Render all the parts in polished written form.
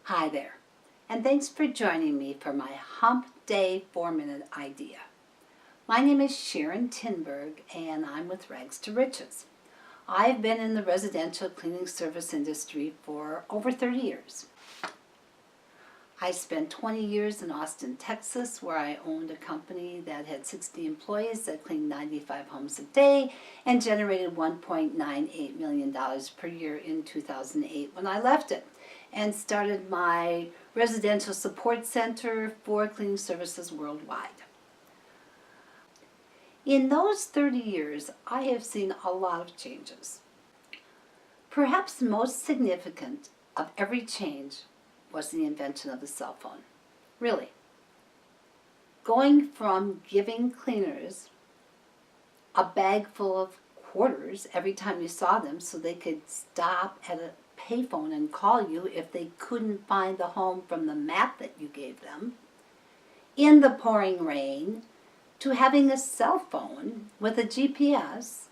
Hi there, and thanks for joining me for my Hump Day 4-minute idea. My name is Sharon Tinberg, and I'm with Rags to Riches. I've been in the residential cleaning service industry for over 30 years. I spent 20 years in Austin, Texas, where I owned a company that had 60 employees that cleaned 95 homes a day and generated $1.98 million per year in 2008 when I left it, and started my residential support center for cleaning services worldwide. In those 30 years, I have seen a lot of changes. Perhaps most significant of every change was the invention of the cell phone. Really. Going from giving cleaners a bag full of quarters every time you saw them so they could stop at a payphone and call you if they couldn't find the home from the map that you gave them, in the pouring rain, to having a cell phone with a GPS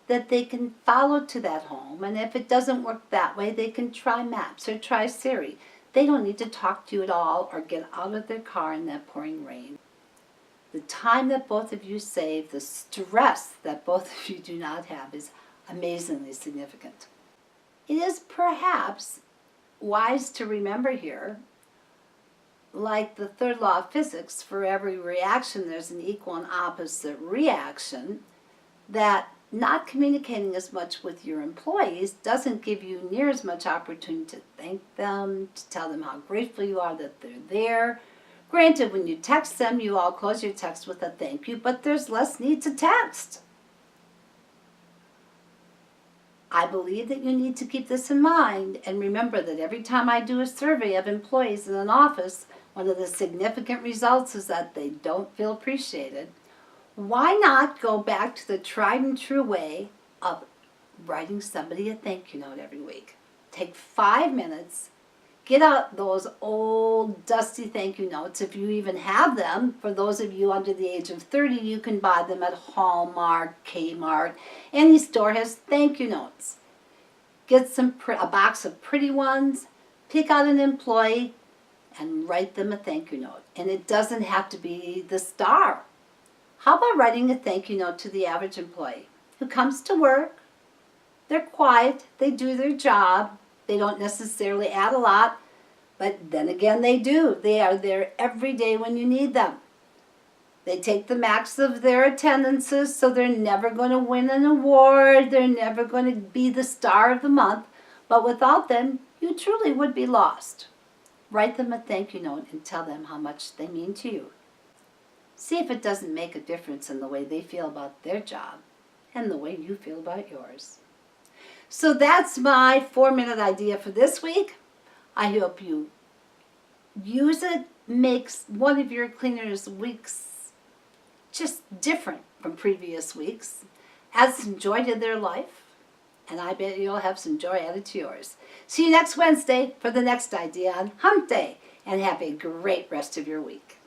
that they can follow to that home, and if it doesn't work that way, they can try Maps or try Siri. They don't need to talk to you at all or get out of their car in that pouring rain. The time that both of you save, the stress that both of you do not have, is amazingly significant. It is perhaps wise to remember here, like the third law of physics, for every reaction there's an equal and opposite reaction, that not communicating as much with your employees doesn't give you near as much opportunity to thank them, to tell them how grateful you are that they're there. Granted, when you text them, you all close your text with a thank you, but there's less need to text. I believe that you need to keep this in mind and remember that every time I do a survey of employees in an office, one of the significant results is that they don't feel appreciated. Why not go back to the tried and true way of writing somebody a thank you note every week? Take 5 minutes, get out those old dusty thank you notes, if you even have them. For those of you under the age of 30, you can buy them at Hallmark, Kmart. Any store has thank you notes. Get a box of pretty ones, pick out an employee, and write them a thank you note. And it doesn't have to be the star. How about writing a thank you note to the average employee who comes to work? They're quiet, they do their job, they don't necessarily add a lot, but then again they do. They are there every day when you need them. They take the max of their attendances, so they're never going to win an award, they're never going to be the star of the month, but without them, you truly would be lost. Write them a thank you note and tell them how much they mean to you. See if it doesn't make a difference in the way they feel about their job and the way you feel about yours. So that's my 4-minute idea for this week. I hope you use it, makes one of your cleaners' weeks just different from previous weeks, add some joy to their life, and I bet you'll have some joy added to yours. See you next Wednesday for the next idea on Hump Day, and have a great rest of your week.